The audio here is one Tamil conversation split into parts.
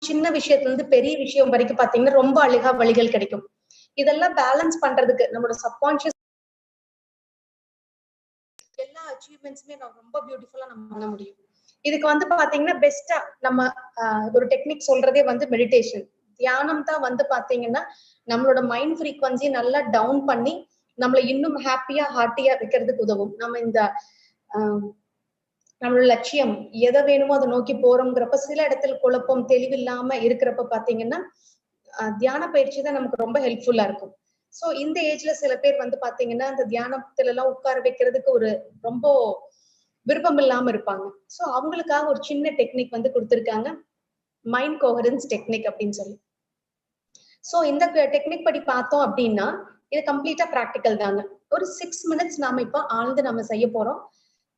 சின்ன விஷயத்துல இருந்து பெரிய விஷயம் வரைக்கும் பாத்தீங்கன்னா ரொம்ப அழகா வழிகள் கிடைக்கும். இதெல்லாம் பேலன்ஸ் பண்றதுக்கு நம்மளோட சப்கான்சியஸ் எல்லா அச்சீவ்மெண்ட்ஸுமே ரொம்ப பியூட்டிஃபுல்லா நம்ம பண்ண முடியும். இதுக்கு வந்து பாத்தீங்கன்னா பெஸ்டா நம்ம ஒரு டெக்னிக் சொல்றதே வந்து மெடிடேஷன், தியானம் தான் வந்து பாத்தீங்கன்னா நம்மளோட மைண்ட் ஃப்ரீக்வன்சி நல்லா டவுன் பண்ணி நம்மள இன்னும் ஹாப்பியா ஹார்ட்டியா வைக்கிறதுக்கு உதவும். நம்ம இந்த நம்மளோட லட்சியம் எதை வேணுமோ அதை நோக்கி போறோம்ங்கிறப்ப சில இடத்துல குழப்பம் தெளிவில்லாம இருக்கிறப்ப பாத்தீங்கன்னா தியான பயிற்சி தான் நமக்கு ரொம்ப ஹெல்ப்ஃபுல்லா இருக்கும். சோ இந்த ஏஜ்ல சில பேர் வந்து பாத்தீங்கன்னா அந்த தியானத்துல எல்லாம் உட்கார வைக்கிறதுக்கு ஒரு ரொம்ப விருப்பம் இல்லாம இருப்பாங்க. சோ அவங்களுக்காக ஒரு சின்ன டெக்னிக் வந்து கொடுத்திருக்காங்க, மைண்ட் கோஹரன்ஸ் டெக்னிக் அப்படின்னு சொல்லி. சோ இந்த டெக்னிக் படி பார்த்தோம் அப்படின்னா இது கம்ப்ளீட்டா பிராக்டிக்கல் தாங்க. ஒரு 6 மினிட்ஸ் நாம இப்ப ஆழ்ந்து நம்ம செய்ய போறோம்.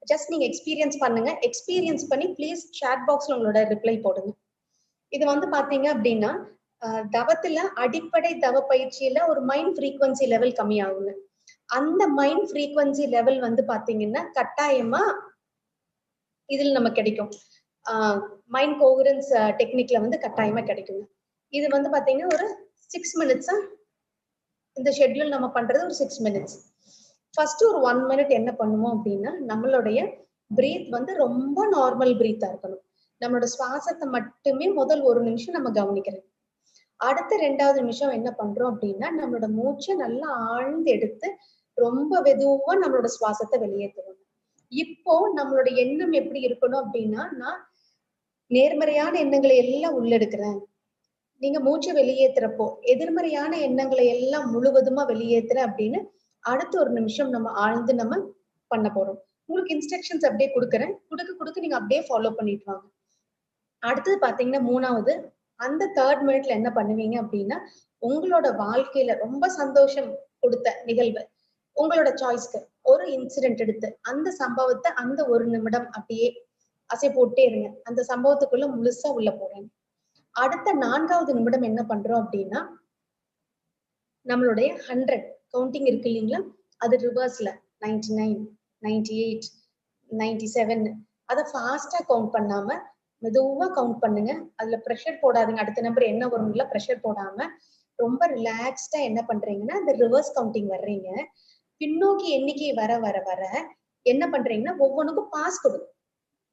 ஜஸ்ட் நீங்க எக்ஸ்பீரியன்ஸ் பண்ணுங்க. எக்ஸ்பீரியன்ஸ் பண்ணி ப்ளீஸ் சாட் பாக்ஸ்ல உங்களோட ரிப்ளை போடுங்க. இது வந்து பாத்தீங்க அப்படின்னா தவத்துல அடிப்படை தவ பயிற்சியில ஒரு மைண்ட் ஃப்ரீக்வன்சி லெவல் கம்மியாகுங்க. அந்த மைண்ட் ஃப்ரீக்வன்சி லெவல் வந்து பாத்தீங்கன்னா கட்டாயமா இதுல நம்ம கிடைக்கும். மைண்ட் கோஹரன்ஸ் டெக்னிக்ல வந்து கட்டாயமா கிடைக்குங்க. இது வந்து பாத்தீங்கன்னா ஒரு 6 மினிட்ஸா இந்த ஷெட்யூல் நம்ம பண்றது ஒரு 6 மினிட்ஸ். ஃபர்ஸ்ட் ஒரு 1 மினிட் என்ன பண்ணுவோம் அப்படின்னா நம்மளுடைய பிரீத் வந்து ரொம்ப நார்மல் பிரீத்தா இருக்கணும். நம்மளோட சுவாசத்தை மட்டுமே முதல் 1 நிமிஷம் நம்ம கவனிக்கிறோம். அடுத்த 2வது நிமிஷம் என்ன பண்றோம் அப்படின்னா நம்மளோட மூச்சை நல்லா ஆழ்ந்து எடுத்து ரொம்ப வெதுவா நம்மளோட சுவாசத்தை வெளியேற்றுவோம். இப்போ நம்மளோட எண்ணம் எப்படி இருக்கணும் அப்படின்னா நான் நேர்மறையான எண்ணங்களை எல்லாம் உள்ளெடுக்கிறேன். நீங்க மூச்சை வெளியேற்றுறப்போ எதிர்மறையான எண்ணங்களை எல்லாம் முழுவதுமா வெளியேற்றுறேன் அப்படின்னு அடுத்த 1 நிமிஷம் நம்ம ஆழ்ந்து நம்ம பண்ண போறோம். உங்களுக்கு இன்ஸ்ட்ரக்ஷன்ஸ் அப்படியே கொடுக்குறேன். கொடுக்க நீங்க அப்படியே ஃபாலோ பண்ணிட்டு வாங்க. அடுத்தது பாத்தீங்கன்னா 3வது அந்த 3rd மினிட்ல என்ன பண்ணுவீங்க அப்படின்னா உங்களோட வாழ்க்கையில ரொம்ப சந்தோஷம் கொடுத்த நிகழ்வு உங்களோட சாய்ஸ்க்கு ஒரு இன்சிடென்ட் எடுத்து அந்த சம்பவத்தை அந்த 1 நிமிடம் அப்படியே அசை போட்டே இருங்க. அந்த சம்பவத்துக்குள்ள முழுசா உள்ள போறேன். அடுத்த 4வது நிமிடம் என்ன பண்றோம் அப்படின்னா நம்மளுடைய 100 கவுண்டிங் இருக்கு இல்லைங்களா, அது ரிவர்ஸ்ல 99, 98, 97 அதை ஃபாஸ்டா கவுண்ட் பண்ணாம மெதுவா கவுண்ட் பண்ணுங்க. அதுல ப்ரெஷர் போடாதீங்க. அடுத்த நம்பர் என்ன வரும்ல ப்ரெஷர் போடாம ரொம்ப ரிலாக்ஸ்டா என்ன பண்றீங்கன்னா இந்த ரிவர்ஸ் கவுண்டிங் வர்றீங்க. பின்னோக்கி எண்ணிக்கை வர வர வர என்ன பண்றீங்கன்னா ஒவ்வொன்றுக்கும் பாஸ் கொடுங்க.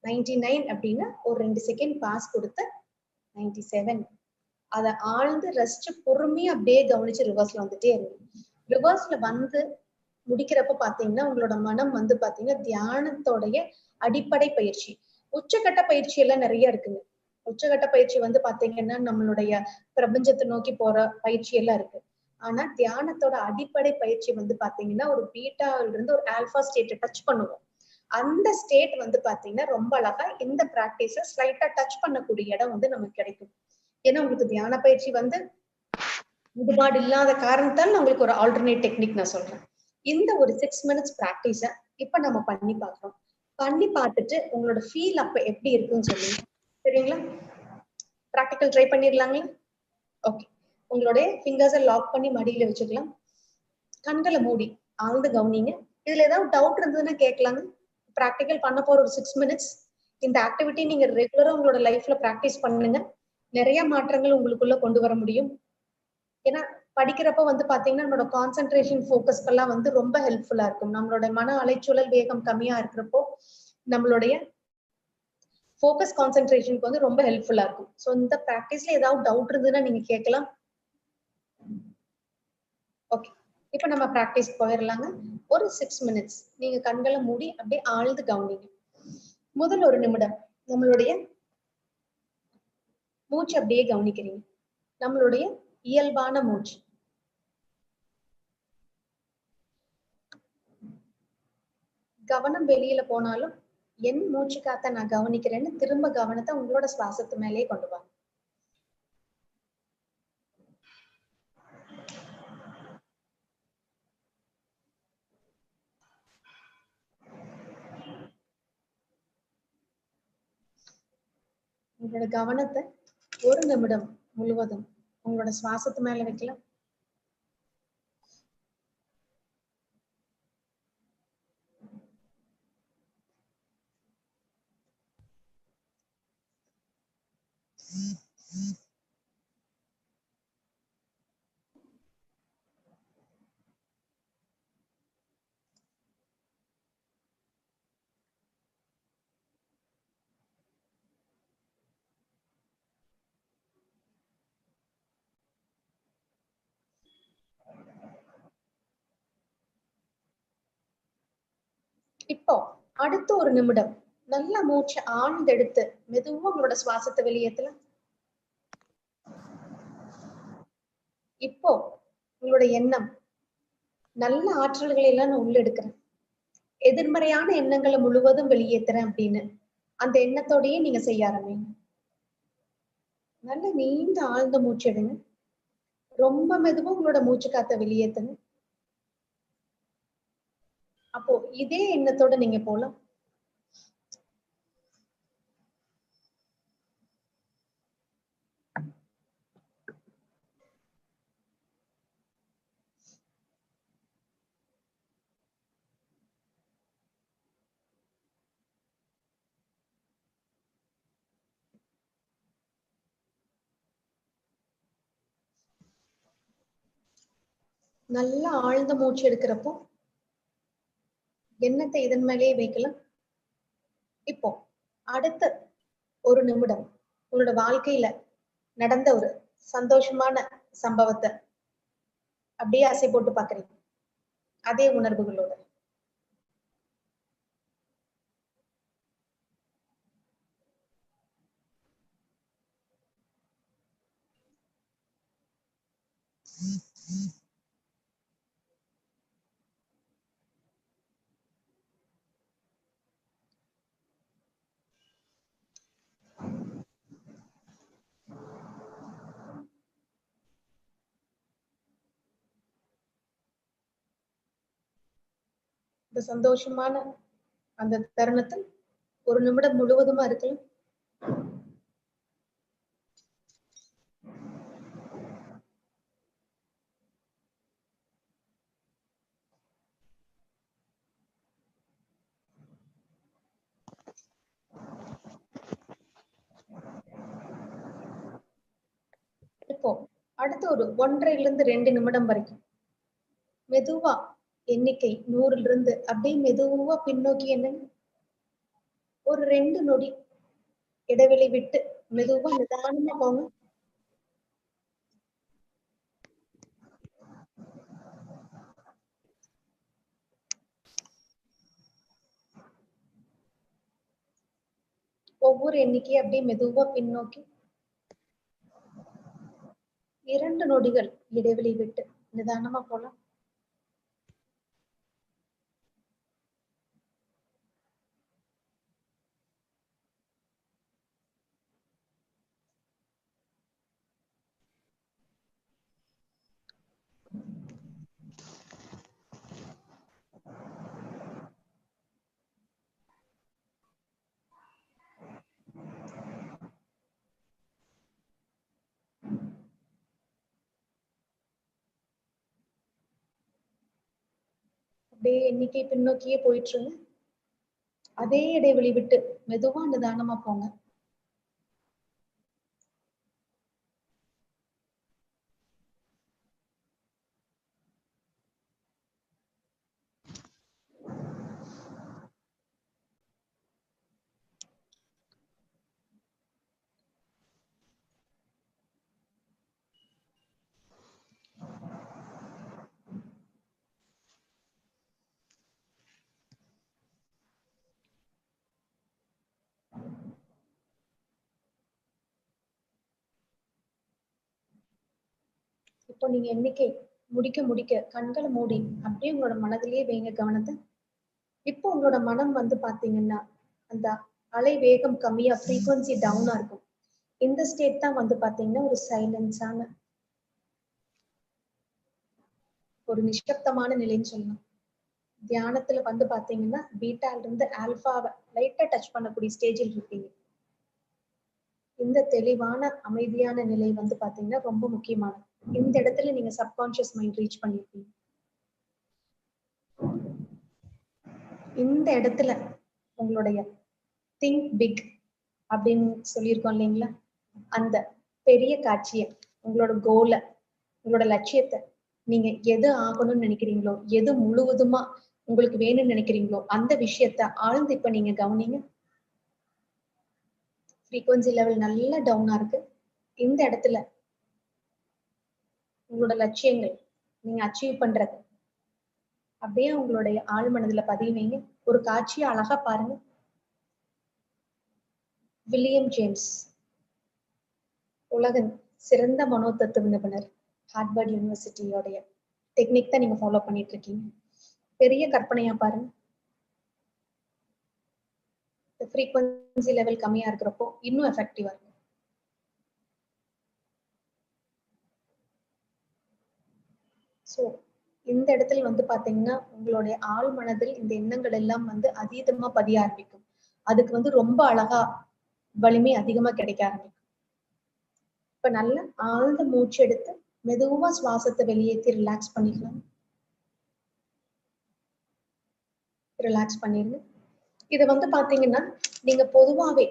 99 அப்படின்னா ஒரு 2 செகண்ட் பாஸ் கொடுத்து 97 அதை ஆழ்ந்து ரசிச்சு பொறுமையா அப்படியே கவனிச்சு ரிவர்ஸ்ல வந்துட்டே இருக்கு. ரிவர்ஸ்ல வந்து முடிக்கிறப்ப பாத்தீங்கன்னா உங்களோட மனம் வந்து பாத்தீங்கன்னா தியானத்தோடைய அடிப்படை பயிற்சி. உச்சகட்ட பயிற்சி எல்லாம் நிறைய இருக்குங்க. உச்சகட்ட பயிற்சி வந்து பாத்தீங்கன்னா நம்மளுடைய பிரபஞ்சத்தை நோக்கி போற பயிற்சி எல்லாம் இருக்கு. ஆனா தியானத்தோட அடிப்படை பயிற்சி வந்து பாத்தீங்கன்னா ஒரு பீட்டால இருந்து ஒரு ஆல்பா ஸ்டேட்டை டச் பண்ணுவோம். அந்த ஸ்டேட் வந்து பாத்தீங்கன்னா ரொம்ப அழகா இந்த பிராக்டிஸ ஸ்லைட்டா டச் பண்ணக்கூடிய இடம் வந்து நமக்கு கிடைக்கும். ஏன்னா உங்களுக்கு தியான பயிற்சி வந்து ஈடுபாடு இல்லாத காரணத்தால் நான் உங்களுக்கு ஒரு ஆல்டர்னேட் டெக்னிக் நான் சொல்றேன். இந்த ஒரு 6 மினிட்ஸ் பிராக்டிஸ இப்ப நம்ம பண்ணி பார்க்கிறோம். பண்ணி பார்த்துட்டு உங்களோட ஃபீல் அப்ப எப்படி இருக்குன்னு சொல்லுங்க. சரிங்களா? பிராக்டிக்கல் ட்ரை பண்ணிடலாங்களா? ஓகே. உங்களுடைய ஃபிங்கர்ஸை லாக் பண்ணி மடியில வச்சுக்கலாம். கண்களை மூடி ஆழ்ந்து கவனிங்க. இதுல ஏதாவது டவுட் இருந்ததுன்னா கேட்கலாங்க. பிராக்டிக்கல் பண்ண போற ஒரு 6 மினிட்ஸ் இந்த ஆக்டிவிட்டி நீங்க ரெகுலரா உங்களோட லைஃப்ல பிராக்டிஸ் பண்ணுங்க. நிறைய மாற்றங்கள் உங்களுக்குள்ள கொண்டு வர முடியும். ஏன்னா படிக்கிறப்ப வந்து பாத்தீங்கன்னா நம்மளோட கான்சென்ட்ரேஷன் ஃபோக்கஸ்க்கெல்லாம் வந்து ரொம்ப ஹெல்ப்ஃபுல்லா இருக்கும். நம்மளோட மன அலைச்சூழல் வேகம் கம்மியா இருக்கிறப்போ நம்மளுடைய ஃபோக்கஸ் கான்சென்ட்ரேஷனுக்கு வந்து ரொம்ப ஹெல்ப்ஃபுல்லா இருக்கும். ஸோ இந்த ப்ராக்டிஸ்ல ஏதாவது டவுட் இருந்ததுன்னா நீங்க கேட்கலாம். ஓகே, இப்போ நம்ம ப்ராக்டிஸ் போயிடலாங்க. ஒரு 6 மினிட்ஸ் நீங்க கண்களை மூடி அப்படியே ஆழ்ந்து கவனிங்க. முதல் 1 நிமிடம் நம்மளுடைய மூச்சு அப்படியே கவனிக்கிறீங்க. நம்மளுடைய இயல்பான மூச்சு. கவனம் வெளியில போனாலும் என் மூச்சு காத்த நான் கவனிக்கிறேன்னு திரும்ப கவனத்தை உங்களோட சுவாசத்து மேலேயே கொண்டு வாங்க. உங்களோட கவனத்தை 1 நிமிடம் முழுவதும் உங்களோட சுவாசத்து மேல வைக்கலாம். இப்போ அடுத்த ஒரு நிமிடம் நல்லா மூச்சு ஆழ்ந்தெடுத்து மெதுவா உங்களோட சுவாசத்தை வெளியேற்றலாம். இப்போ உங்களோட எண்ணம் நல்ல ஆற்றல்களை எல்லாம் நான் உள்ள எடுக்கிறேன், எதிர்மறையான எண்ணங்களை முழுவதும் வெளியேற்றுறேன் அப்படின்னு அந்த எண்ணத்தோடயே நீங்க செய்ய ஆரம்பிங்க. நல்ல நீண்ட ஆழ்ந்த மூச்சு எடுங்க. ரொம்ப மெதுவா உங்களோட மூச்சு காத்த வெளியேற்றுங்க. அப்போ இதே எண்ணத்தோட நீங்க போலாம். நல்லா ஆழ்ந்த மூச்சு எடுக்கிறப்போ எண்ணத்தை இதன் மேலேயே வைக்கலாம். இப்போ அடுத்த ஒரு நிமிடம் உங்களோட வாழ்க்கையில நடந்த ஒரு சந்தோஷமான சம்பவத்தை அப்படியே அசை போட்டு பாக்குறீங்க அதே உணர்வுகளோட. இந்த சந்தோஷமான அந்த தருணத்தில் ஒரு நிமிடம் முழுவதுமா இருக்கலாம். இப்போ அடுத்த ஒரு 1.5 to 2 நிமிடம் வரைக்கும் மெதுவா எண்ணிக்கை 100 அப்படியே மெதுவா பின்னோக்கி என்னங்க ஒரு 2 நொடி இடைவெளி விட்டு மெதுவா நிதானமா போங்க. ஒவ்வொரு எண்ணிக்கையும் அப்படியே மெதுவா பின்னோக்கி 2 நொடிகள் இடைவெளி விட்டு நிதானமா போலாம். அப்படியே எண்ணிக்கை பின்னோக்கியே போயிட்டுருங்க. அதே இடைவெளி விட்டு மெதுவா நிதானமா போங்க. இப்போ நீங்க எண்ணிக்கை முடிக்க கண்களை மூடி அப்படியே உங்களோட மனதிலேயே வைங்க கவனத்தை. இப்போ உங்களோட மனம் வந்து பாத்தீங்கன்னா அந்த அலை வேகம் கம்மியா ஃப்ரீக்வன்சி டவுனா இருக்கும். இந்த ஸ்டேட் தான் வந்து பாத்தீங்கன்னா ஒரு சைலன்ஸான ஒரு நிசப்தமான நிலைன்னு சொல்லலாம். தியானத்துல வந்து பாத்தீங்கன்னா பீட்டால இருந்து ஆல்பாவை லைட்டா டச் பண்ணக்கூடிய ஸ்டேஜில் இருப்பீங்க. இந்த தெளிவான அமைதியான நிலை வந்து பாத்தீங்கன்னா ரொம்ப முக்கியமானது. இந்த இடத்துல நீங்க சப்கான்சியஸ் மைண்ட் ரீச் பண்ணிருப்பீங்க. இந்த இடத்துல உங்களுடைய திங்க் பிக் அப்படின்னு சொல்லியிருக்கோம் இல்லைங்களா, அந்த பெரிய காட்சியை, உங்களோட கோலை, உங்களோட லட்சியத்தை, நீங்க எது ஆகணும்னு நினைக்கிறீங்களோ, எது முழுவதுமா உங்களுக்கு வேணும்னு நினைக்கிறீங்களோ அந்த விஷயத்த ஆழ்ந்து இப்ப நீங்க கவனிங்க. ஃப்ரீக்வன்சி லெவல் நல்லா டவுனா இருக்கு. இந்த இடத்துல உங்களோட லட்சியங்கள் நீங்க அச்சீவ் பண்றது அப்படியே உங்களுடைய ஆழ் மனதுல பதிவு வைங்க. ஒரு காட்சியை அழகா பாருங்க. வில்லியம் ஜேம்ஸ், உலகின் சிறந்த மனோதத்துவ நிபுணர், ஹார்வர்ட் யூனிவர்சிட்டியோடைய டெக்னிக் தான் நீங்க ஃபாலோ பண்ணிட்டு இருக்கீங்க. பெரிய கற்பனையா பாருங்க. ஃப்ரீக்வன்சி லெவல் கம்மியா இருக்கிறப்போ இன்னும் எஃபெக்டிவா இருக்கும். ஸோ இந்த இடத்துல வந்து பாத்தீங்கன்னா உங்களுடைய ஆழ் மனதில் இந்த எண்ணங்கள் எல்லாம் வந்து அதீதமா பதிய ஆரம்பிக்கும். அதுக்கு வந்து ரொம்ப அழகா வலிமை அதிகமா கிடைக்க ஆரம்பிக்கும். இப்ப நல்ல ஆழ்ந்த மூச்சு எடுத்து மெதுவா சுவாசத்தை வெளியேற்றி ரிலாக்ஸ் பண்ணிக்கலாம். ரிலாக்ஸ் பண்ணிருங்க. இது வந்து பாத்தீங்கன்னா நீங்க பொதுவாவே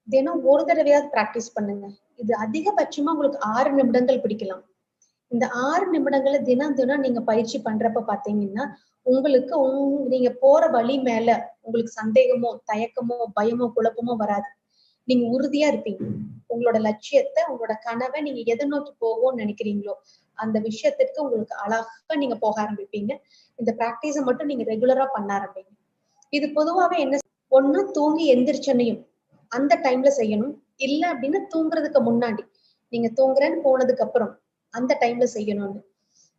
தினம் ஒரு தடவையாவது பிராக்டிஸ் பண்ணுங்க. இது அதிகபட்சமா உங்களுக்கு 6 நிமிடங்கள் பிடிக்கலாம். இந்த 6 நிமிடங்களை தினம் தினம் நீங்க பயிற்சி பண்றப்ப பாத்தீங்கன்னா உங்களுக்கு நீங்க போற வழி மேல உங்களுக்கு சந்தேகமோ, தயக்கமோ, பயமோ, குழப்பமோ வராது. நீங்க உறுதியா இருப்பீங்க. உங்களோட லட்சியத்தை, உங்களோட கனவை நீங்க எதை நோக்கி போகும்னு நினைக்கிறீங்களோ அந்த விஷயத்திற்கு உங்களுக்கு அழகா நீங்க போக ஆரம்பிப்பீங்க. இந்த பிராக்டிஸை மட்டும் நீங்க ரெகுலரா பண்ண ஆரம்பிங்க. இது பொதுவாவே என்ன, ஒண்ணு தூங்கி எந்திரிச்சனையும் அந்த டைம்ல செய்யணும். இல்ல அப்படின்னா தூங்குறதுக்கு முன்னாடி, நீங்க தூங்குறேன்னு போனதுக்கு அப்புறம் அந்த டைம்ல செய்யணும்னு.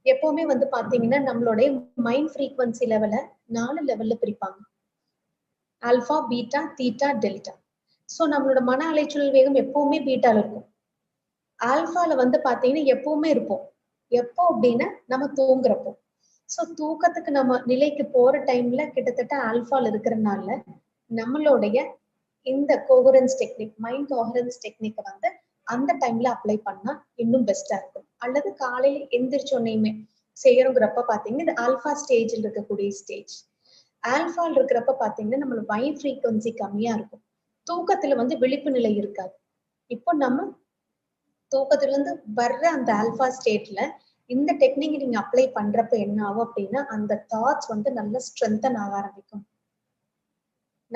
எப்பவுமே வந்து பாத்தீங்கன்னா நம்மளுடைய மைண்ட் ஃப்ரீக்வன்சி லெவலை 4 லெவல்ல பிரிப்பாங்க. Alpha, beta, theta, delta. So நம்மளோட மன அலைச்சல் வேகம் எப்பவுமே பீட்டால இருக்கும். ஆல்பால வந்து பாத்தீங்கன்னா எப்பவுமே இருப்போம். எப்போ அப்படின்னா நம்ம தூங்குறப்போ. சோ தூக்கத்துக்கு நம்ம நிலைக்கு போற டைம்ல கிட்டத்தட்ட ஆல்பால இருக்கிறதுனால நம்மளுடைய இந்த கோஹரன்ஸ் டெக்னிக், மைண்ட் கோஹரன்ஸ் டெக்னிக்கை வந்து அந்த டைம்ல அப்ளை பண்ணா இன்னும் பெஸ்டா இருக்கும். அல்லது காலையில எந்திரிச்சோன்னையுமே செய்யறோங்கிறப்ப பாத்தீங்கன்னா இது ஆல்பா ஸ்டேஜ்ல இருக்கக்கூடிய ஸ்டேஜ். ஆல்பால் இருக்கிறப்ப பாத்தீங்கன்னா நம்மளோட மைண்ட் ஃப்ரீக்வன்சி கம்மியா இருக்கும். தூக்கத்துல வந்து விழிப்பு நிலை இருக்காது. இப்போ நம்ம தூக்கத்துல இருந்து வர்ற அந்த ஆல்பா ஸ்டேட்ல இந்த டெக்னிக் நீங்க அப்ளை பண்றப்ப என்ன ஆகும் அப்படின்னா அந்த தாட்ஸ் வந்து நல்ல ஸ்ட்ரென்தன் ஆக ஆரம்பிக்கும்.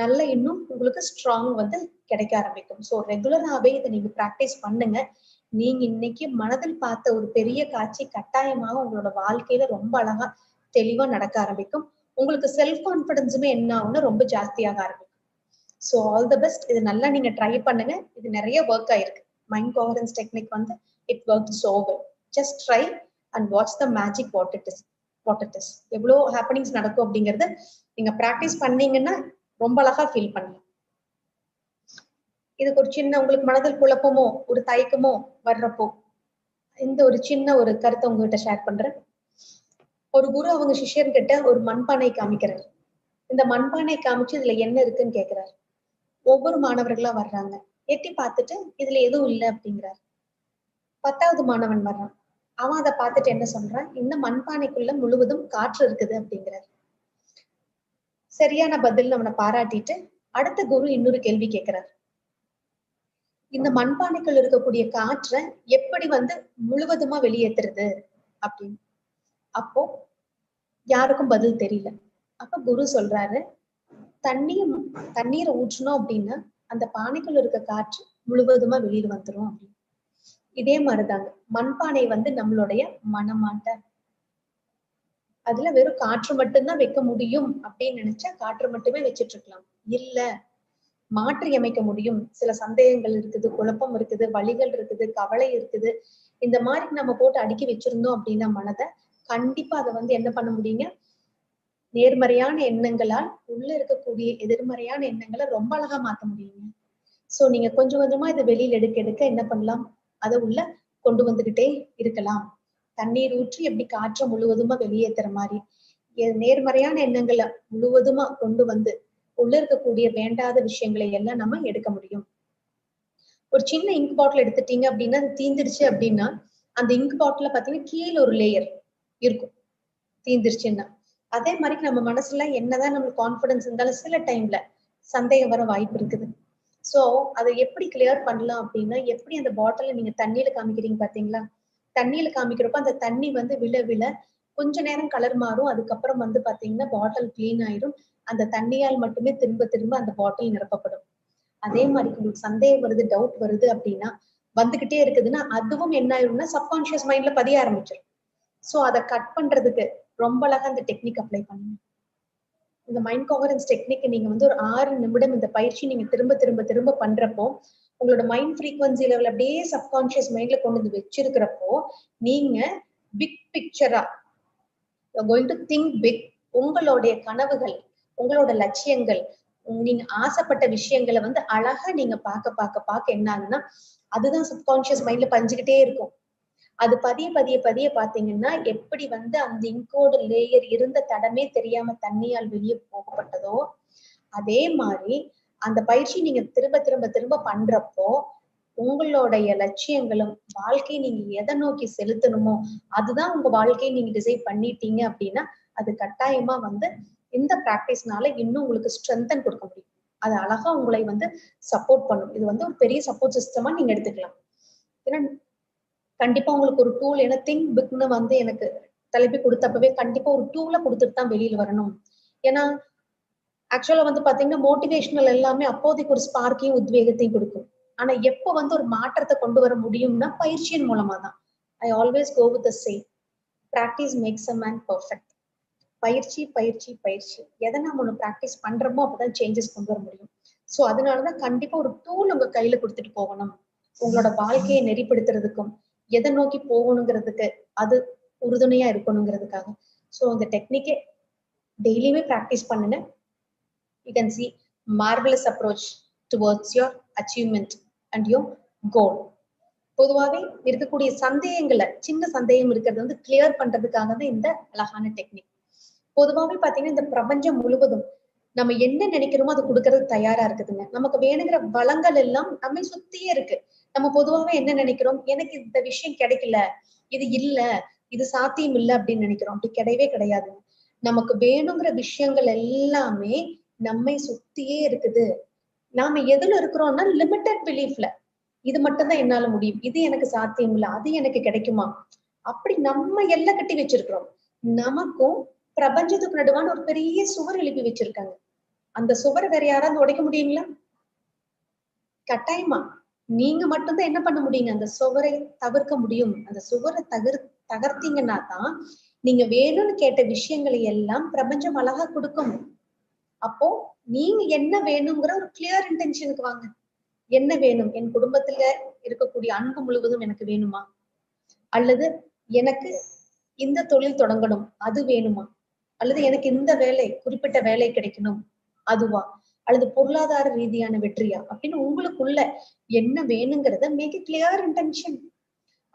நல்ல இன்னும் உங்களுக்கு ஸ்ட்ராங் வந்து கிடைக்க ஆரம்பிக்கும். ஸோ ரெகுலராகவே இதை நீங்க ப்ராக்டிஸ் பண்ணுங்க. நீங்க இன்னைக்கு மனதில் பார்த்த ஒரு பெரிய காட்சி கட்டாயமாக உங்களோட வாழ்க்கையில ரொம்ப அழகா தெளிவா நடக்க ஆரம்பிக்கும். உங்களுக்கு செல்ஃப் கான்பிடன்ஸுமே என்ன ஆகும்னா ரொம்ப ஜாஸ்தியாக ஆரம்பிக்கும். So all the best. இது நல்லா நீங்க ட்ரை பண்ணுங்க. இது நிறைய ஒர்க் ஆயிருக்கு. மைண்ட் கோஹரன்ஸ் டெக்னிக் வந்து it work so well. Just try and watch the magic what it is. எவ்வளோ ஹேப்பனிங்ஸ் நடக்கும் அப்படிங்கறத நீங்க ப்ராக்டிஸ் பண்ணீங்கன்னா ரொம்ப அழகா ஃபீல் பண்ணலாம். இதுக்கு ஒரு சின்ன உங்களுக்கு மனதில் குழப்பமோ ஒரு தயக்கமோ வர்றப்போ இந்த ஒரு சின்ன ஒரு கருத்தை உங்ககிட்ட ஷேர் பண்றேன். ஒரு குரு அவங்க சிஷ்யன் கிட்ட ஒரு மண்பானை காமிக்கிறார். இந்த மண்பானை காமிச்சு இதுல என்ன இருக்குன்னு கேக்குறாரு. ஒவ்வொரு மாணவர்களா வர்றாங்க. எட்டி பார்த்துட்டு இதுல எதுவும் இல்லை அப்படிங்கிறார். 10வது மாணவன் வர்றான். அவன் அதை பார்த்துட்டு என்ன சொல்றான், இந்த மண்பானைக்குள்ள முழுவதும் காற்று இருக்குது அப்படிங்கிறார். சரியான பதில் அவனை பாராட்டிட்டு அடுத்த குரு இன்னொரு கேள்வி கேட்கிறார். இந்த மண்பானைக்குள் இருக்கக்கூடிய காற்றை எப்படி வந்து முழுவதுமா வெளியேற்றுறது அப்படின்னு. அப்போ யாருக்கும் பதில் தெரியல. அப்ப குரு சொல்றாரு, தண்ணீரை ஊற்றணும் அப்படின்னா அந்த பானைக்குள்ள இருக்க காற்று முழுவதுமா வெளியில வந்துடும் அப்படின்னு. இதே மாதிரிதாங்க மண்பானை வந்து நம்மளுடைய மனமாட்ட. அதுல வெறும் காற்று மட்டும்தான் வைக்க முடியும் அப்படின்னு நினைச்சா காற்று மட்டுமே வச்சிட்டு இருக்கலாம். இல்ல, மாற்றி அமைக்க முடியும். சில சந்தேகங்கள் இருக்குது, குழப்பம் இருக்குது, வலிகள் இருக்குது, கவலை இருக்குது. இந்த மாதிரி நம்ம போட்டு அடுக்கி வச்சிருந்தோம் அப்படின்னா மனதை கண்டிப்பா அதை வந்து என்ன பண்ண முடியுங்க, நேர்மறையான எண்ணங்களால் உள்ள இருக்கக்கூடிய எதிர்மறையான எண்ணங்களை ரொம்ப அழகா மாத்த முடியுங்க. சோ நீங்க கொஞ்சம் கொஞ்சமா இதை வெளியில எடுக்க என்ன பண்ணலாம், அதை உள்ள கொண்டு வந்துகிட்டே இருக்கலாம். தண்ணீர் ஊற்றி எப்படி காற்றை முழுவதுமா வெளியேற்றுற மாதிரி நேர்மறையான எண்ணங்களை முழுவதுமா கொண்டு வந்து உள்ள இருக்கக்கூடிய வேண்டாத விஷயங்களை எல்லாம் நம்ம எடுக்க முடியும். ஒரு சின்ன இங்க் பாட்டில் எடுத்துட்டீங்க அப்படின்னா அது தீந்துருச்சு அப்படின்னா அந்த இங்க் பாட்டில பாத்தீங்கன்னா கீழே ஒரு லேயர் இருக்கும் தீந்துருச்சுன்னா. அதே மாதிரி நம்ம மனசுல என்னதான் நம்மளுக்கு கான்பிடன்ஸ் இருந்தாலும் சில டைம்ல சந்தேகம் வர வாய்ப்பு இருக்குது. சோ அதை எப்படி கிளியர் பண்ணலாம் அப்படின்னா, எப்படி அந்த பாட்டில நீங்க தண்ணியில காமிக்கிறீங்க பாத்தீங்களா, தண்ணியில காமிக்கிறப்ப அந்த தண்ணி வந்து விழ கொஞ்ச நேரம் கலர் மாறும். அதுக்கப்புறம் வந்து பாத்தீங்கன்னா பாட்டில் கிளீன் ஆயிடும். அந்த தண்ணியால் மட்டுமே திரும்ப திரும்ப அந்த பாட்டில் நிரப்பப்படும். அதே மாதிரி உங்களுக்கு சந்தேகம் வருது, டவுட் வருது அப்படின்னா வந்துகிட்டே இருக்குதுன்னா அதுவும் என்ன ஆயிடும்னா சப்கான்சியஸ் மைண்ட்ல பதிய ஆரம்பிச்சிடும். சோ அதை கட் பண்றதுக்கு ரொம்ப அழகா அந்த டெக்னிக் அப்ளை பண்ணுங்க. இந்த மைண்ட் காங்கரன்ஸ் டெக்னிக் நீங்க வந்து ஒரு 6 நிமிடம் இந்த பயிற்சி நீங்க திரும்ப திரும்ப திரும்ப பண்றப்போ உங்களோட மைண்ட் ஃப்ரீக்வன்சி லெவல் அப்படியே சப்கான்சியஸ் மைண்ட்ல கொண்டு வந்து வச்சிருக்கிறப்போ நீங்க பிக் பிக்சரா கோயிங் டு திங்க் பிக். உங்களுடைய கனவுகள், உங்களோட லட்சியங்கள், நீங்க ஆசைப்பட்ட விஷயங்களை வந்து அழகா நீங்க பார்க்க பார்க்க பார்க்க என்ன ஆகுன்னா அதுதான் சப்கான்சியஸ் மைண்ட்ல பதிஞ்சுக்கிட்டே இருக்கும். அது பதிய பதிய பதிய பாத்தீங்கன்னா எப்படி வந்து அந்த இங்கோட லேயர் இருந்த தடமே தெரியாம தண்ணியால் வெளியே போகப்பட்டதோ அதே மாதிரி அந்த பயிற்சி நீங்க திரும்ப திரும்ப திரும்ப பண்றப்போ உங்களுடைய லட்சியங்களும் வாழ்க்கையை நீங்க எதை நோக்கி செலுத்தணுமோ அதுதான் உங்க வாழ்க்கையை நீங்க டிசைட் பண்ணிட்டீங்க அப்படின்னா அது கட்டாயமா வந்து இந்த பிராக்டிஸ்னால இன்னும் உங்களுக்கு ஸ்ட்ரென்தன் கொடுக்க முடியும். அது அழகா உங்களை வந்து சப்போர்ட் பண்ணும். இது வந்து ஒரு பெரிய சப்போர்ட் சிஸ்டமா நீங்க எடுத்துக்கலாம். ஏன்னா கண்டிப்பா உங்களுக்கு ஒரு டூல், ஏன்னா திங்க் பிக்னு வந்து எனக்கு தலைப்பு கொடுத்தப்பவே கண்டிப்பா ஒரு டூலை கொடுத்துட்டு தான் வெளியில வரணும். ஏன்னா ஆக்சுவலா வந்து பாத்தீங்கன்னா மோட்டிவேஷனல் எல்லாமே அப்போதைக்கு ஒரு ஸ்பார்க்கையும் உத்வேகத்தையும் கொடுக்கும். ஆனா எப்ப வந்து ஒரு மாற்றத்தை கொண்டு வர முடியும்னா பயிற்சியின் மூலமா தான். I always go with the same, practice makes a man perfect. பயிற்சி பயிற்சி பயிற்சி, எதை நம்ம ஒண்ணு பிராக்டிஸ் பண்றோமோ அப்பதான் சேஞ்சஸ் கொண்டு வர முடியும். சோ அதனாலதான் கண்டிப்பா ஒரு டூல் உங்க கையில கொடுத்துட்டு போகணும். உங்களோட வாழ்க்கையை நெறிப்படுத்துறதுக்கும் எதை நோக்கி போகணுங்கிறதுக்கு அது உறுதுணையா இருக்கணுங்கிறதுக்காக. சோ இந்த டெக்னிக்கை டெய்லியுமே பிராக்டிஸ் பண்ணுங்க. You can see marvelous approach towards your achievement and your goal. பொதுவாகவே இருக்கக்கூடிய சந்தேகங்களை, சின்ன சந்தேகம் இருக்கிறது வந்து கிளியர் பண்றதுக்காக தான் இந்த அழகான டெக்னிக். பொதுவாகவே பாத்தீங்கன்னா இந்த பிரபஞ்சம் முழுவதும் நம்ம என்ன நினைக்கிறோமோ அது கொடுக்கறது தயாரா இருக்குதுங்க. நமக்கு வேணுங்கிற வளங்கள் எல்லாம் நம்மை சுத்தியே இருக்கு. நம்ம பொதுவாகவே என்ன நினைக்கிறோம், எனக்கு இந்த விஷயம் கிடைக்கல, இது இல்ல, இது சாத்தியம் இல்லை அப்படின்னு நினைக்கிறோம். அப்படி கிடையவே கிடையாது. நமக்கு வேணுங்கிற விஷயங்கள் எல்லாமே நம்மை சுத்தியே இருக்குது. நாம எதுல இருக்கிறோம்னா லிமிட்டட் பிலீஃப்ல, இது மட்டும்தான் என்னால முடியும், இது எனக்கு சாத்தியம் இல்லை, அது எனக்கு கிடைக்குமா, அப்படி நம்ம எல்லாம் கட்டி வச்சிருக்கிறோம். நமக்கும் பிரபஞ்சத்துக்கு நடுவான ஒரு பெரிய சுவர் எழுப்பி வச்சிருக்காங்க. அந்த சுவரை வேற யாராவது உடைக்க முடியுங்களா? கட்டாயமா நீங்க மட்டும்தான் என்ன பண்ண முடியுங்க, அந்த சுவரை தவிர்க்க முடியும். அந்த சுவரை தகர்த்தீங்கன்னா தான் நீங்க வேணும்னு கேட்ட விஷயங்களை எல்லாம் பிரபஞ்சம் அழகா கொடுக்கும். அப்போ நீங்க என்ன வேணுங்கிற ஒரு கிளியர் இன்டென்ஷனுக்கு வாங்க. என்ன வேணும், என் குடும்பத்துல இருக்கக்கூடிய அன்பு முழுவதும் எனக்கு வேணுமா, அல்லது எனக்கு இந்த தொழில் தொடங்கணும் அது வேணுமா, அல்லது எனக்கு இந்த வேலை, குறிப்பிட்ட வேலை கிடைக்கணும் அதுவா, அல்லது பொருளாதார ரீதியான வெற்றியா அப்படின்னு உங்களுக்குள்ள என்ன வேணுங்கிறத மேக் இட் கிளியர் இன்டென்ஷன்.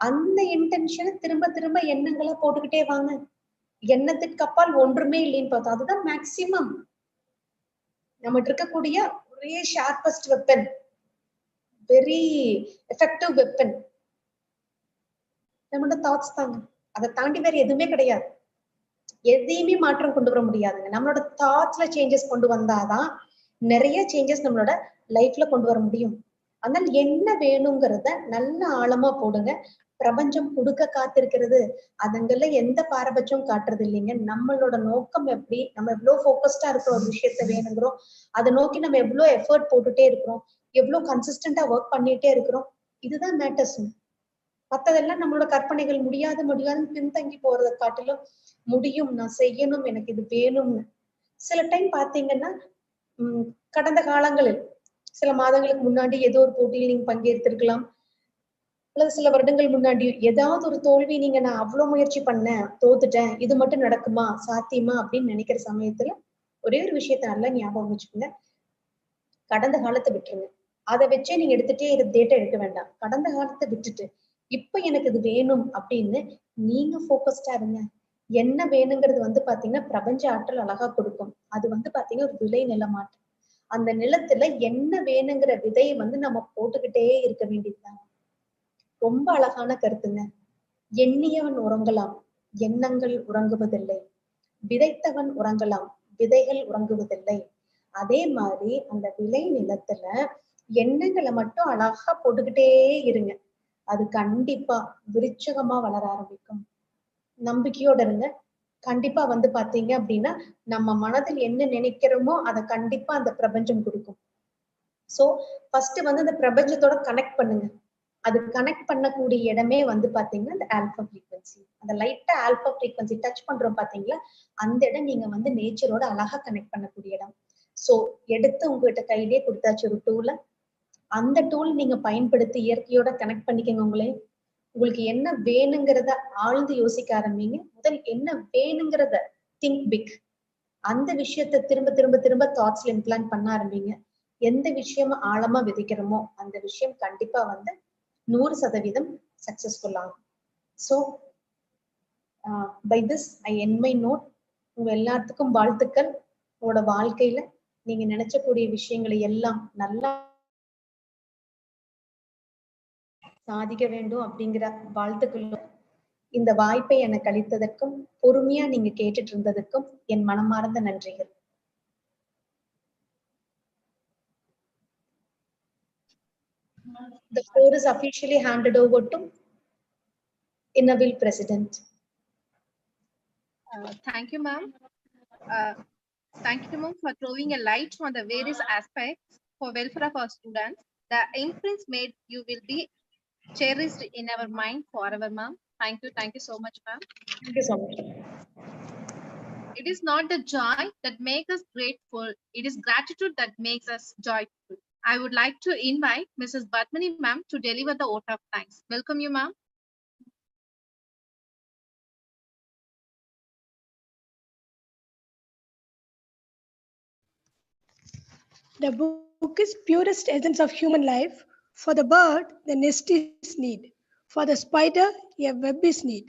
அந்த இன்டென்ஷனை திரும்ப திரும்ப எண்ணங்களா போட்டுக்கிட்டே வாங்க. எண்ணத்துக்கு அப்பால் ஒன்றுமே இல்லைன்னு பார்த்தா அதுதான் மேக்சிமம் நம்மகிட்ட இருக்கக்கூடிய ஒரே sharpest weapon, very effective weapon நம்மளோட தாட்ஸ் தாங்க. அதை தாண்டி வேற எதுவுமே கிடையாது. எதையுமே மாற்றம் கொண்டு வர முடியாதுங்க. நம்மளோட தாட்ஸ்ல சேஞ்சஸ் கொண்டு வந்தாதான் நிறைய சேஞ்சஸ் நம்மளோட லைஃப்ல கொண்டு வர முடியும். அதனால என்ன வேணுங்கிறத நல்ல ஆழமா போடுங்க. பிரபஞ்சம் கொடுக்க காத்திருக்கிறது. அதுங்கெல்லாம் எந்த பாரபட்சம் காட்டுறது இல்லைங்க. நம்மளோட நோக்கம் எப்படி, நம்ம எவ்வளவு போக்கஸ்டா இருக்கிற ஒரு விஷயத்த வேணுங்கிறோம், அதை நோக்கி நம்ம எவ்வளவு எஃபர்ட் போட்டுட்டே இருக்கிறோம், எவ்வளவு கன்சிஸ்டன்டா ஒர்க் பண்ணிட்டே இருக்கிறோம், இதுதான் மேட்டர்ஸ். மத்ததெல்லாம் நம்மளோட கற்பனைகள் முடியாதுன்னு பின்தங்கி போறதை காட்டிலும் முடியும், நான் செய்யணும், எனக்கு இது வேணும்னு. சில டைம் பாத்தீங்கன்னா கடந்த காலங்களில் சில மாதங்களுக்கு முன்னாடி ஏதோ ஒரு போட்டியில் நீங்க பங்கேற்றிருக்கலாம், அல்லது சில வருடங்கள் முன்னாடி ஏதாவது ஒரு தோல்வி, நீங்க நான் அவ்வளவு முயற்சி பண்ணேன் தோத்துட்டேன், இது மட்டும் நடக்குமா, சாத்தியமா அப்படின்னு நினைக்கிற சமயத்துல ஒரே ஒரு விஷயத்த நல்லா ஞாபகம் வச்சுக்கோங்க. கடந்த காலத்தை விட்டுருங்க. அதை வச்சே நீங்க எடுத்துட்டே டேட்டா எடுக்க வேண்டாம். கடந்த காலத்தை விட்டுட்டு இப்ப எனக்கு இது வேணும் அப்படின்னு நீங்க போக்கஸ்டா இருங்க. என்ன வேணுங்கிறது வந்து பாத்தீங்கன்னா பிரபஞ்ச ஆற்றல் அழகா கொடுக்கும். அது வந்து பாத்தீங்கன்னா ஒரு விளை நிலமாற்றம். அந்த நிலத்துல என்ன வேணுங்கிற விதையை வந்து நம்ம போட்டுக்கிட்டே இருக்க வேண்டியதுதான். ரொம்ப அழகான கருத்துங்க. எண்ணியவன் உறங்கலாம், எண்ணங்கள் உறங்குவதில்லை. விதைத்தவன் உறங்கலாம், விதைகள் உறங்குவதில்லை. அதே மாதிரி அந்த விளை நிலத்துல எண்ணங்களை மட்டும் அழகா போட்டுக்கிட்டே இருங்க. அது கண்டிப்பா விருட்சகமா வளர ஆரம்பிக்கும். நம்பிக்கையோட இருங்க. கண்டிப்பா வந்து பாத்தீங்க அப்படின்னா நம்ம மனதில் என்ன நினைக்கிறோமோ அதை கண்டிப்பா அந்த பிரபஞ்சம் கொடுக்கும். சோ ஃபர்ஸ்ட் வந்து அந்த பிரபஞ்சத்தோட கனெக்ட் பண்ணுங்க. அது கனெக்ட் பண்ணக்கூடிய இடமே வந்து பாத்தீங்கன்னா இந்த ஆல்பா ஃப்ரீக்வன்சி. அந்த லைட்டா ஆல்பா ஃப்ரீக்வன்சி டச் பண்றோம் பாத்தீங்களா, அந்த இடம் நீங்க வந்து நேச்சரோட அழகா கனெக்ட் பண்ணக்கூடிய இடம். சோ எடுத்து உங்ககிட்ட கையிலேயே கொடுத்தாச்சு ஒரு டூல. அந்த டூல் நீங்க பயன்படுத்தி இயற்கையோட கனெக்ட் பண்ணிக்கங்க உங்களே. உங்களுக்கு என்ன வேணுங்கிறத ஆழ்ந்து யோசிக்க ஆரம்பிங்க. முதல் என்ன வேணுங்கிறத திங்க் பிக். அந்த விஷயத்த திரும்ப திரும்ப திரும்ப தாட்ஸ்ல இம்ப்ளான்ட் பண்ண ஆரம்பிங்க. எந்த விஷயம் ஆழமா விதைக்கிறோமோ அந்த விஷயம் கண்டிப்பா வந்து 100% சக்சஸ்ஃபுல் ஆகும். So by this I end my note. உங்க எல்லாத்துக்கும் வாழ்த்துக்கள். உங்களோட வாழ்க்கையில நீங்க நினைச்சக்கூடிய விஷயங்களை எல்லாம் நல்லா சாதிக்க வேண்டும் அப்படிங்கிற வாழ்த்துக்களும், இந்த வாய்ப்பை எனக்கு அளித்ததற்கும் பொறுமையா நீங்க கேட்டுட்டு இருந்ததுக்கும் என் மனமார்ந்த நன்றிகள். The floor is officially handed over to Innerville President. Thank you, ma'am. Thank you, ma'am, for throwing a light on the various aspects for welfare of our students. The imprints made you will be cherished in our mind forever, ma'am. Thank you so much, ma'am. Thank you so much. It is not the joy that makes us grateful, it is gratitude that makes us joyful. I would like to invite Mrs. Badmani ma'am to deliver the vote of thanks. Welcome you, ma'am. The book is purest essence of human life. For the bird, the nest is need. For the spider, a web is need.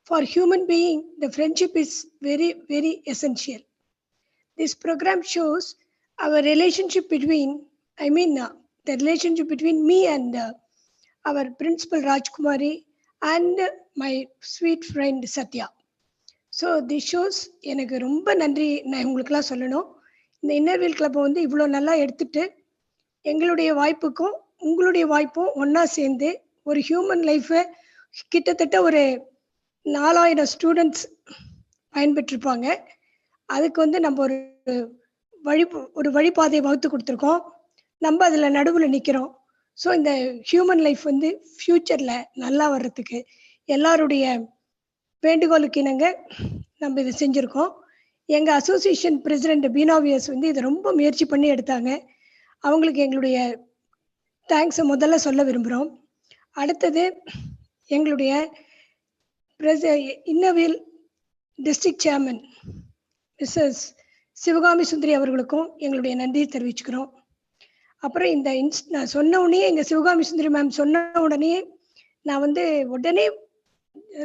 For human being, the friendship is very, very essential. This program shows our relationship between, the relationship between me and our principal Rajkumari and my sweet friend Satya. So this shows எனக்கு ரொம்ப நன்றி நான் உங்களுக்குலாம் சொல்லணும். இந்த இன்னர்வீல் கிளப்பை வந்து இவ்வளோ நல்லா எடுத்துட்டு எங்களுடைய வாய்ப்புக்கும் உங்களுடைய வாய்ப்பும் ஒன்றா சேர்ந்து ஒரு ஹியூமன் லைஃப்பை கிட்டத்தட்ட ஒரு 4000 ஸ்டூடெண்ட்ஸ் பயன்பெற்றிருப்பாங்க. அதுக்கு வந்து நம்ம ஒரு வழிபாதையை வகுத்து கொடுத்துருக்கோம். நம்ம அதில் நடுவில் நிற்கிறோம். ஸோ இந்த ஹியூமன் லைஃப் வந்து ஃப்யூச்சரில் நல்லா வர்றதுக்கு எல்லாருடைய வேண்டுகோளுக்கு இணங்க நம்ம இதை செஞ்சுருக்கோம். எங்கள் அசோசியேஷன் பிரசிடெண்ட் பீனாவியஸ் வந்து இதை ரொம்ப முயற்சி பண்ணி எடுத்தாங்க. அவங்களுக்கு எங்களுடைய தேங்க்ஸை முதல்ல சொல்ல விரும்புகிறோம். அடுத்தது எங்களுடைய Inner Wheel district chairman Mrs Sivakami Sundari அவர்களுக்கும் எங்களுடைய நன்றியை தெரிவிச்சுக்கிறோம். அப்புறம் இந்த நான் சொன்ன உடனே எங்கள் சிவகாமி சுந்தரி மேம் சொன்ன உடனே நான் வந்து உடனே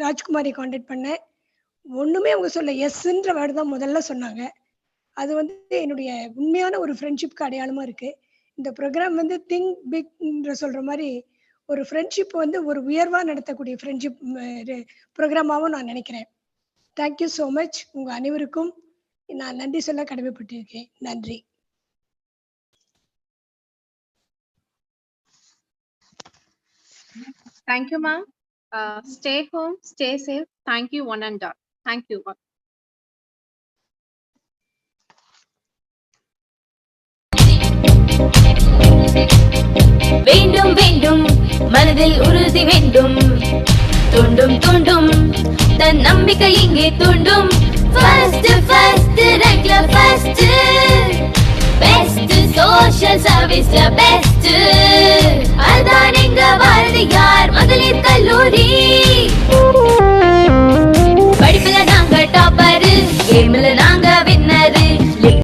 ராஜ்குமாரி கான்டாக்ட் பண்ணேன். ஒன்றுமே அவங்க சொல்ல எஸ்ன்ற வேர்டு தான் முதல்ல சொன்னாங்க. அது வந்து என்னுடைய உண்மையான ஒரு ஃப்ரெண்ட்ஷிப்க்கு அடையாளமாக இருக்குது. இந்த ப்ரோக்ராம் வந்து திங்க் பிக்ன்ற சொல்கிற மாதிரி ஒரு ஃப்ரெண்ட்ஷிப் வந்து ஒரு உயர்வாக நடத்தக்கூடிய ஃப்ரெண்ட்ஷிப் ப்ரோக்ராமாகவும் நான் நினைக்கிறேன். Thank you so much. உங்கள் அனைவருக்கும் நான் நன்றி சொல்ல கடமைப்பட்டிருக்கேன். நன்றி. Thank you, ma'am. Stay home, stay safe. Thank you, one and all. Thank you. வேண்டும் வேண்டும் மனதில் உறுதி வேண்டும். தூண்டும் தூண்டும் தன் நம்பிக்கை இங்கே தூண்டும்.